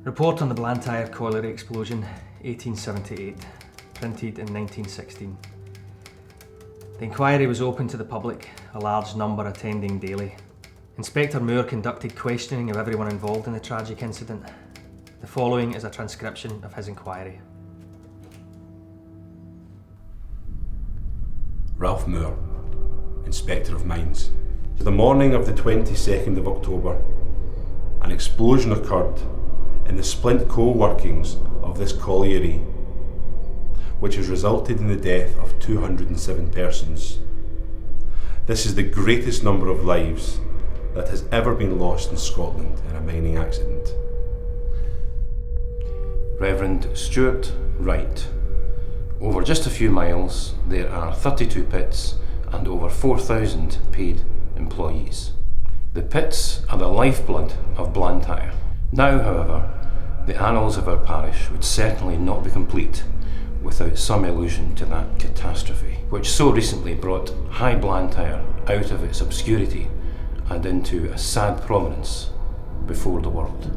Report on the Blantyre Colliery Explosion, 1878, printed in 1916. The inquiry was open to the public, a large number attending daily. Inspector Moore conducted questioning of everyone involved in the tragic incident. The following is a transcription of his inquiry. Ralph Moore, Inspector of Mines. The morning of the 22nd of October, an explosion occurred in the splint coal workings of this colliery, which has resulted in the death of 207 persons. This is the greatest number of lives that has ever been lost in Scotland in a mining accident. Reverend Stuart Wright. Over just a few miles, there are 32 pits and over 4,000 paid employees. The pits are the lifeblood of Blantyre. Now, however, the annals of our parish would certainly not be complete without some allusion to that catastrophe, which so recently brought High Blantyre out of its obscurity and into a sad prominence before the world.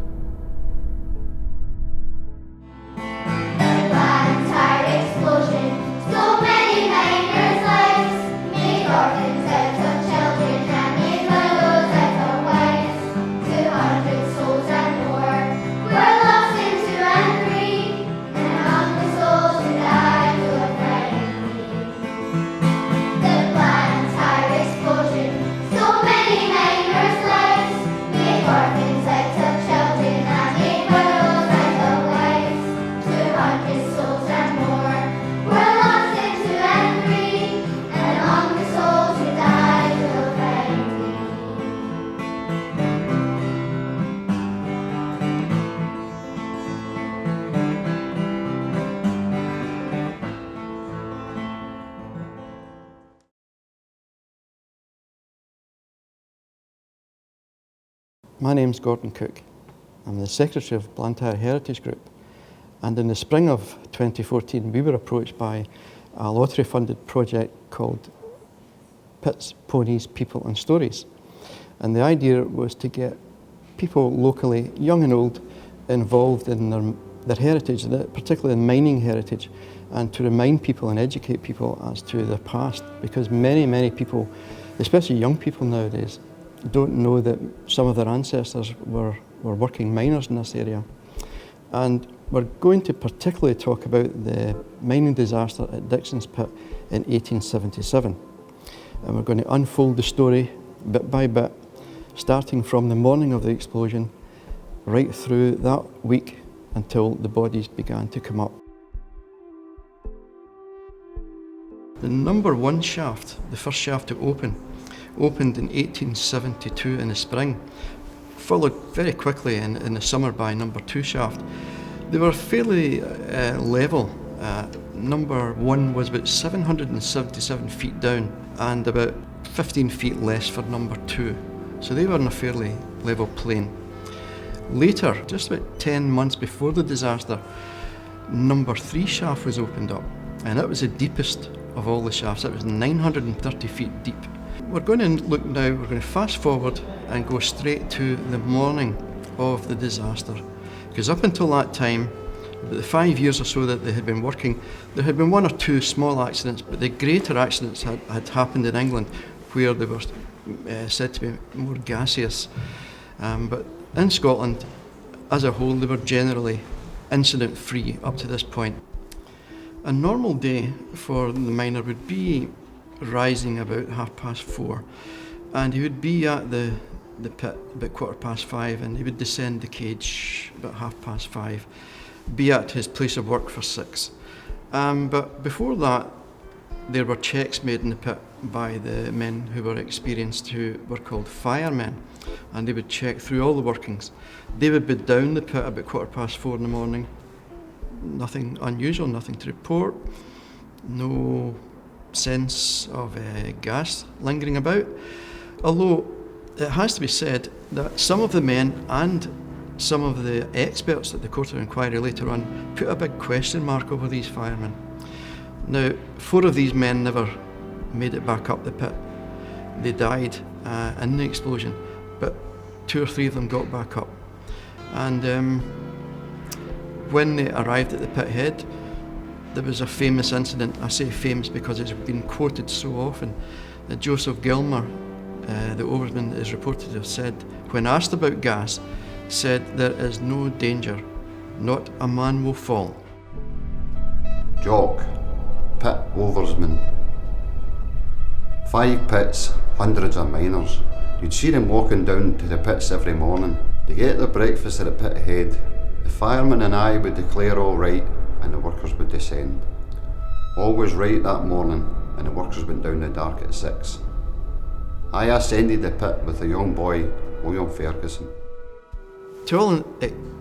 My name's Gordon Cook. I'm the Secretary of Blantyre Heritage Group, and in the spring of 2014 we were approached by a lottery-funded project called Pits, Ponies, People and Stories. And the idea was to get people locally, young and old, involved in their heritage, particularly in mining heritage, and to remind people and educate people as to their past, because many people, especially young people nowadays, don't know that some of their ancestors were working miners in this area. And we're going to particularly talk about the mining disaster at Dixon's Pit in 1877. And we're going to unfold the story bit by bit, starting from the morning of the explosion, right through that week until the bodies began to come up. The number 1 shaft, the first shaft to opened in 1872 in the spring, followed very quickly in the summer by number 2 shaft. They were fairly level. Number 1 was about 777 feet down and about 15 feet less for number 2. So they were in a fairly level plane. Later, just about 10 months before the disaster, number 3 shaft was opened up, and it was the deepest of all the shafts. It was 930 feet deep. We're going to look now, we're going to fast forward and go straight to the morning of the disaster. Because up until that time, about the 5 years or so that they had been working, there had been 1 or 2 small accidents, but the greater accidents had happened in England where they were said to be more gaseous. But in Scotland, as a whole, they were generally incident-free up to this point. A normal day for the miner would be rising about 4:30, and he would be at the pit about 5:15, and he would descend the cage about 5:30, be at his place of work for 6. But before that, there were checks made in the pit by the men who were experienced, who were called firemen, and they would check through all the workings. They would be down the pit about 4:15 in the morning. Nothing unusual, nothing to report, no sense of gas lingering about, although it has to be said that some of the men and some of the experts at the Court of Inquiry later on put a big question mark over these firemen. Now, 4 of these men never made it back up the pit. They died in the explosion, but 2 or 3 of them got back up. And When they arrived at the pit head, there was a famous incident. I say famous because it's been quoted so often, that Joseph Gilmer, the overman, is reported to have said, when asked about gas, said, "There is no danger, not a man will fall." Jock, pit oversman. 5 pits, hundreds of miners. You'd see them walking down to the pits every morning. They get their breakfast at the pit head. The fireman and I would declare all right, and the workers would descend. All was right that morning, and the workers went down the dark at 6. I ascended the pit with a young boy, William Ferguson. To all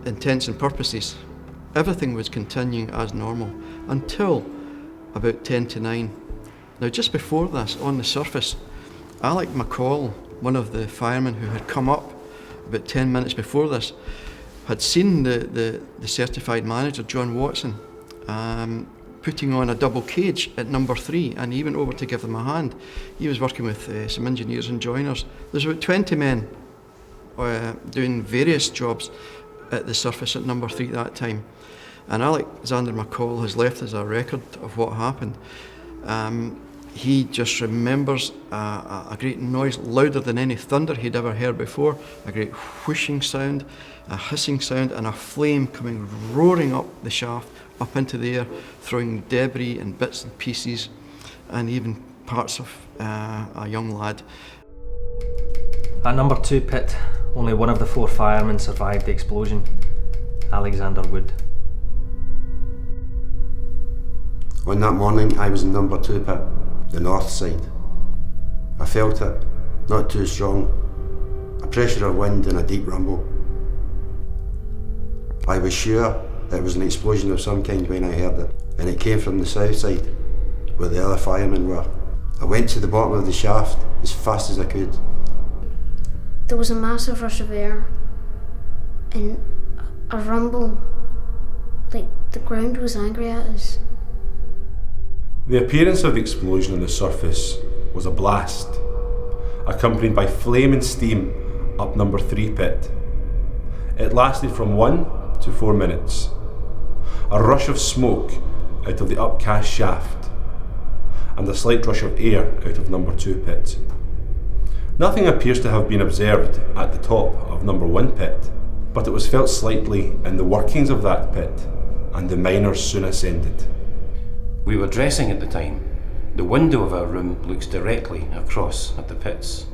intents and purposes, everything was continuing as normal until about 10 to 9. Now, just before this, on the surface, Alec McCall, one of the firemen who had come up about 10 minutes before this, had seen the certified manager, John Watson, putting on a double cage at number 3, and he went over to give them a hand. He was working with some engineers and joiners. There's about 20 men doing various jobs at the surface at number 3 at that time. And Alexander McCall has left us a record of what happened. He just remembers a great noise, louder than any thunder he'd ever heard before, a great whooshing sound, a hissing sound, and a flame coming roaring up the shaft, up into the air, throwing debris and bits and pieces, and even parts of a young lad. At number 2 pit, only one of the 4 firemen survived the explosion, Alexander Wood. On that morning, I was in number 2 pit, the north side. I felt it, not too strong, a pressure of wind and a deep rumble. I was sure it was an explosion of some kind when I heard it, and it came from the south side, where the other firemen were. I went to the bottom of the shaft as fast as I could. There was a massive rush of air and a rumble, like the ground was angry at us. The appearance of the explosion on the surface was a blast, accompanied by flame and steam up number 3 pit. It lasted from 1 to 4 minutes. A rush of smoke out of the upcast shaft, and a slight rush of air out of number 2 pit. Nothing appears to have been observed at the top of number 1 pit, but it was felt slightly in the workings of that pit, and the miners soon ascended. We were dressing at the time. The window of our room looks directly across at the pits.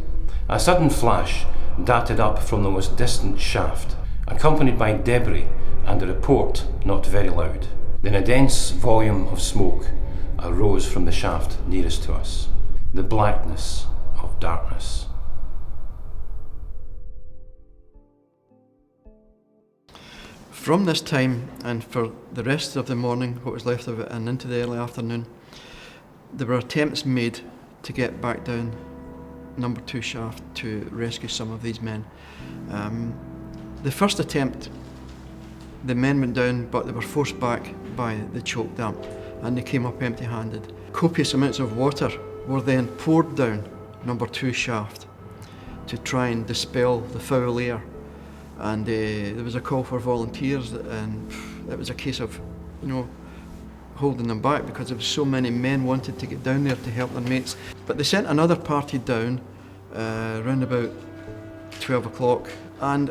A sudden flash darted up from the most distant shaft, accompanied by debris and a report not very loud. Then a dense volume of smoke arose from the shaft nearest to us. The blackness of darkness. From this time, and for the rest of the morning, what was left of it, and into the early afternoon, there were attempts made to get back down number 2 shaft to rescue some of these men. The first attempt, the men went down, but they were forced back by the choke damp, and they came up empty-handed. Copious amounts of water were then poured down number 2 shaft to try and dispel the foul air. And there was a call for volunteers, and it was a case of, holding them back because there were so many men wanted to get down there to help their mates. But they sent another party down around about 12 o'clock, and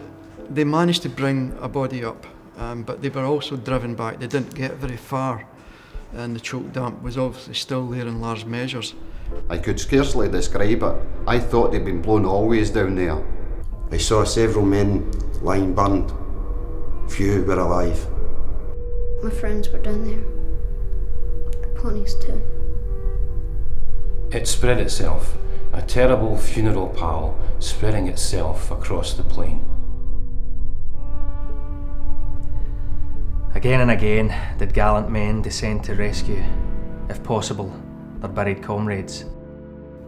they managed to bring a body up, but they were also driven back. They didn't get very far, and the choke damp was obviously still there in large measures. I could scarcely describe it. I thought they'd been blown always down there. I saw several men lying burned. Few were alive. My friends were down there. The ponies too. It spread itself, a terrible funeral pall spreading itself across the plain. Again and again did gallant men descend to rescue, if possible, their buried comrades,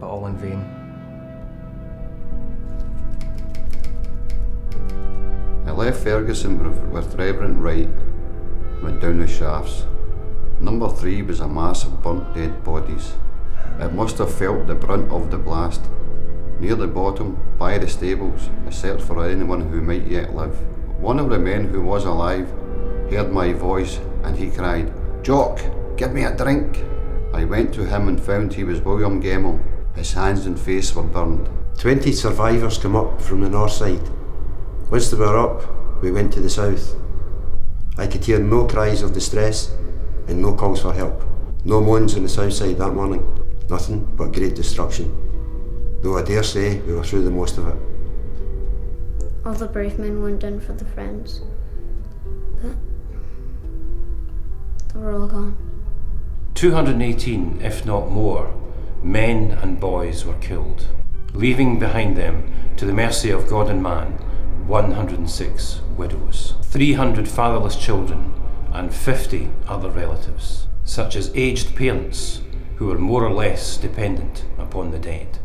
but all in vain. I left Ferguson with Reverend Wright, went down the shafts. Number 3 was a mass of burnt dead bodies. It must have felt the brunt of the blast. Near the bottom, by the stables, I searched for anyone who might yet live. One of the men who was alive heard my voice and he cried, "Jock, give me a drink." I went to him and found he was William Gemmell. His hands and face were burned. 20 survivors come up from the north side. Once they were up, we went to the south. I could hear no cries of distress and no calls for help. No moans on the south side that morning. Nothing but great destruction. Though I dare say we were through the most of it. All the brave men went in for the friends, but they were all gone. 218, if not more, men and boys were killed, leaving behind them, to the mercy of God and man, 106 widows, 300 fatherless children, and 50 other relatives, such as aged parents who were more or less dependent upon the dead.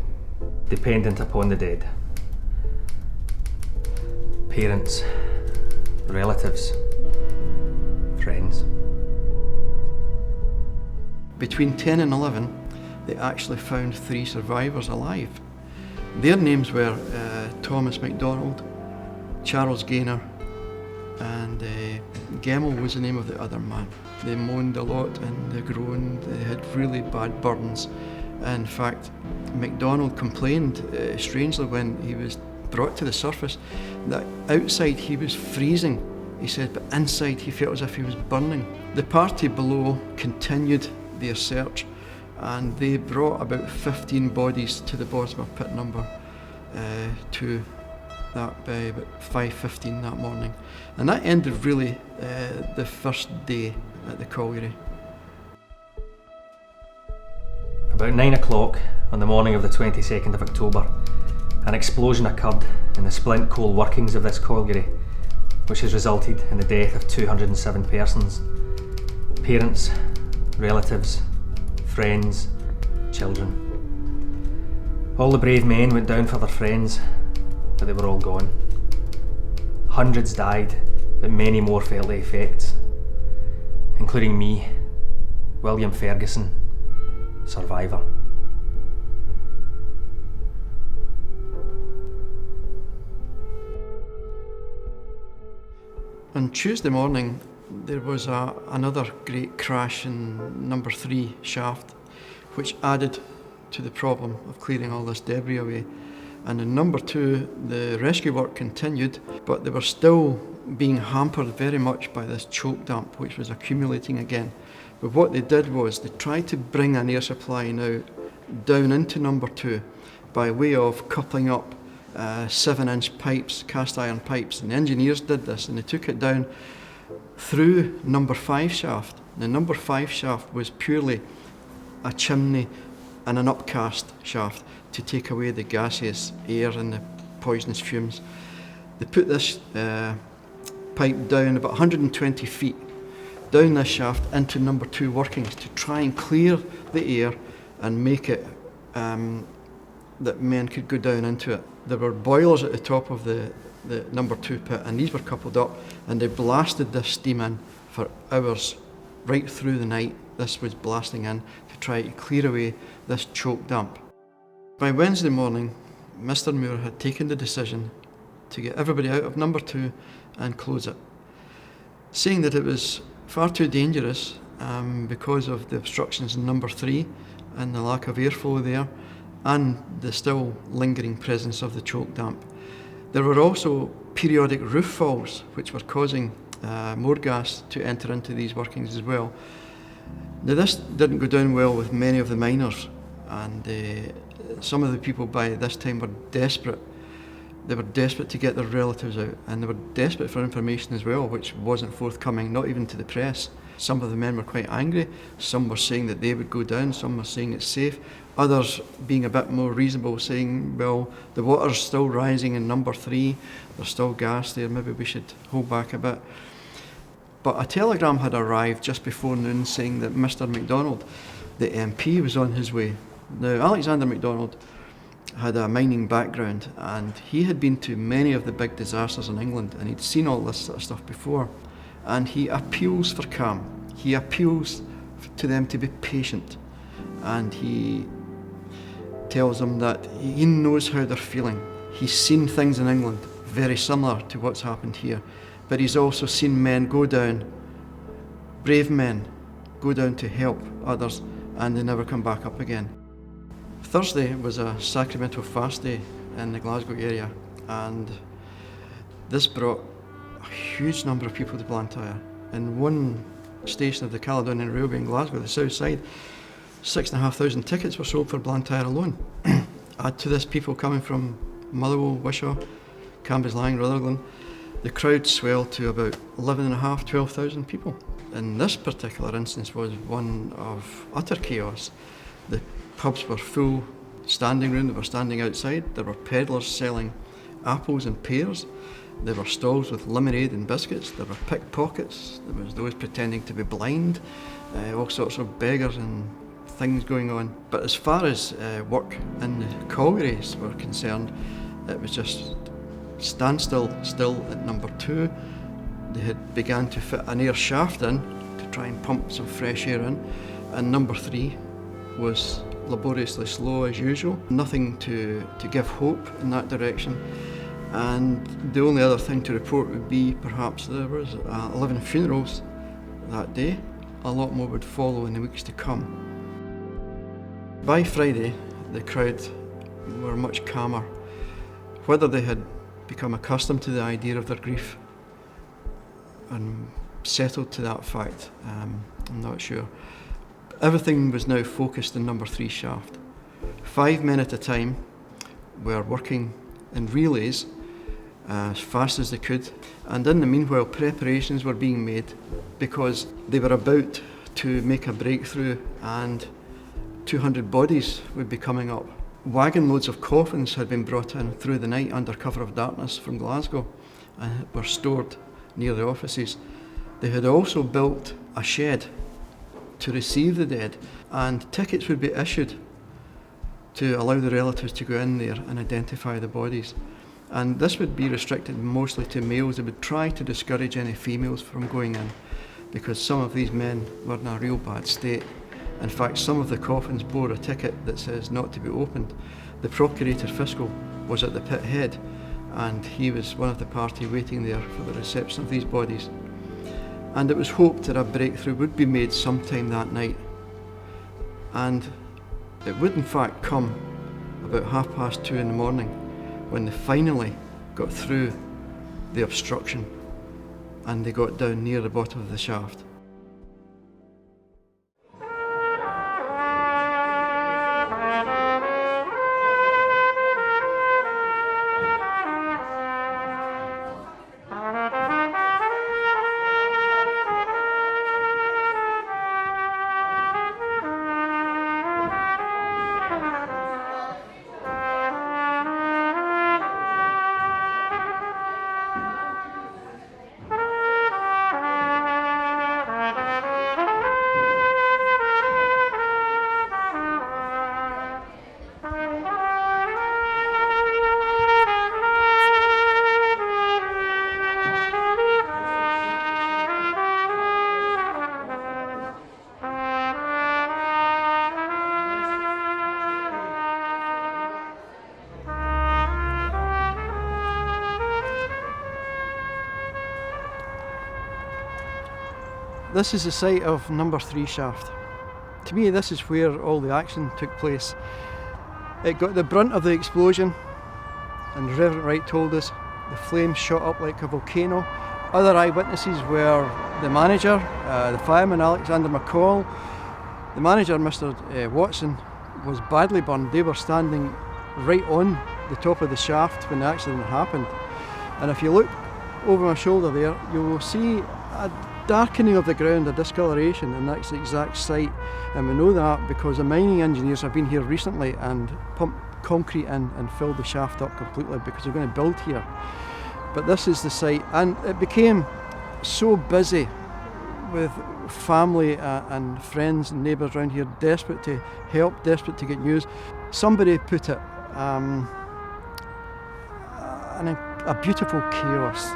Dependent upon the dead. Parents, relatives, friends. Between 10 and 11, they actually found 3 survivors alive. Their names were Thomas MacDonald, Charles Gaynor, and Gemmell was the name of the other man. They moaned a lot and they groaned. They had really bad burns. In fact, MacDonald complained, strangely, when he was brought to the surface, that outside he was freezing, he said, but inside he felt as if he was burning. The party below continued their search, and they brought about 15 bodies to the bottom of pit number 2 that by about 5:15 that morning. And that ended really the first day at the colliery. About 9 o'clock on the morning of the 22nd of October, an explosion occurred in the splint coal workings of this colliery, which has resulted in the death of 207 persons. Parents, relatives, friends, children. All the brave men went down for their friends, but they were all gone. Hundreds died, but many more felt the effects, including me, William Ferguson, survivor. On Tuesday morning, there was another great crash in number 3 shaft, which added to the problem of clearing all this debris away. And in number 2, the rescue work continued, but they were still being hampered very much by this choke damp, which was accumulating again. But what they did was they tried to bring an air supply now down into number 2 by way of coupling up 7-inch pipes, cast iron pipes, and the engineers did this, and they took it down through number 5 shaft. The number 5 shaft was purely a chimney and an upcast shaft to take away the gaseous air and the poisonous fumes. They put this pipe down about 120 feet down this shaft into number 2 workings to try and clear the air and make it that men could go down into it. There were boilers at the top of the number 2 pit, and these were coupled up, and they blasted this steam in for hours, right through the night. This was blasting in to try to clear away this choke damp. By Wednesday morning, Mr. Moore had taken the decision to get everybody out of number 2 and close it, saying that it was far too dangerous because of the obstructions in number 3 and the lack of airflow there, and the still lingering presence of the choke damp. There were also periodic roof falls which were causing more gas to enter into these workings as well. Now, this didn't go down well with many of the miners, and some of the people by this time were desperate. They were desperate to get their relatives out, and they were desperate for information as well, which wasn't forthcoming, not even to the press. Some of the men were quite angry. Some were saying that they would go down, some were saying it's safe. Others, being a bit more reasonable, saying, well, the water's still rising in number 3, there's still gas there, maybe we should hold back a bit. But a telegram had arrived just before noon saying that Mr. MacDonald, the MP, was on his way. Now, Alexander MacDonald had a mining background, and he had been to many of the big disasters in England, and he'd seen all this sort of stuff before. And he appeals for calm. He appeals to them to be patient, and he tells them that he knows how they're feeling. He's seen things in England very similar to what's happened here, but he's also seen men go down, brave men, go down to help others, and they never come back up again. Thursday was a sacramental fast day in the Glasgow area, and this brought a huge number of people to Blantyre. In one station of the Caledonian Railway in Glasgow, the south side, 6,500 tickets were sold for Blantyre alone. Add to this people coming from Motherwell, Wishaw, Cambuslang, Rutherglen, the crowd swelled to about 11,500, 12,000 people. And this particular instance was one of utter chaos. The pubs were full, standing room, they were standing outside. There were peddlers selling apples and pears. There were stalls with lemonade and biscuits. There were pickpockets. There was those pretending to be blind. All sorts of beggars and things going on. But as far as work in the collieries were concerned, it was just standstill still at number 2. They had begun to fit an air shaft in to try and pump some fresh air in, and number 3 was laboriously slow as usual. Nothing to give hope in that direction. And the only other thing to report would be perhaps there was 11 funerals that day. A lot more would follow in the weeks to come. By Friday, the crowd were much calmer. Whether they had become accustomed to the idea of their grief and settled to that fact, I'm not sure. Everything was now focused on number 3 shaft. 5 men at a time were working in relays as fast as they could, and in the meanwhile preparations were being made because they were about to make a breakthrough and 200 bodies would be coming up. Wagon loads of coffins had been brought in through the night under cover of darkness from Glasgow and were stored near the offices. They had also built a shed to receive the dead, and tickets would be issued to allow the relatives to go in there and identify the bodies. And this would be restricted mostly to males. They would try to discourage any females from going in because some of these men were in a real bad state. In fact, some of the coffins bore a ticket that says not to be opened. The Procurator Fiscal was at the pit head, and he was one of the party waiting there for the reception of these bodies. And it was hoped that a breakthrough would be made sometime that night. And it would in fact come about 2:30 in the morning when they finally got through the obstruction and they got down near the bottom of the shaft. This is the site of number 3 shaft. To me, this is where all the action took place. It got the brunt of the explosion, and Reverend Wright told us the flames shot up like a volcano. Other eyewitnesses were the manager, the fireman Alexander McCall. The manager, Mr. Watson, was badly burned. They were standing right on the top of the shaft when the accident happened. And if you look over my shoulder there, you will see a darkening of the ground, a discoloration, and that's the exact site. And we know that because the mining engineers have been here recently and pumped concrete in and filled the shaft up completely because they're going to build here. But this is the site, and it became so busy with family and friends and neighbours around here desperate to help, desperate to get news. Somebody put it, a beautiful chaos.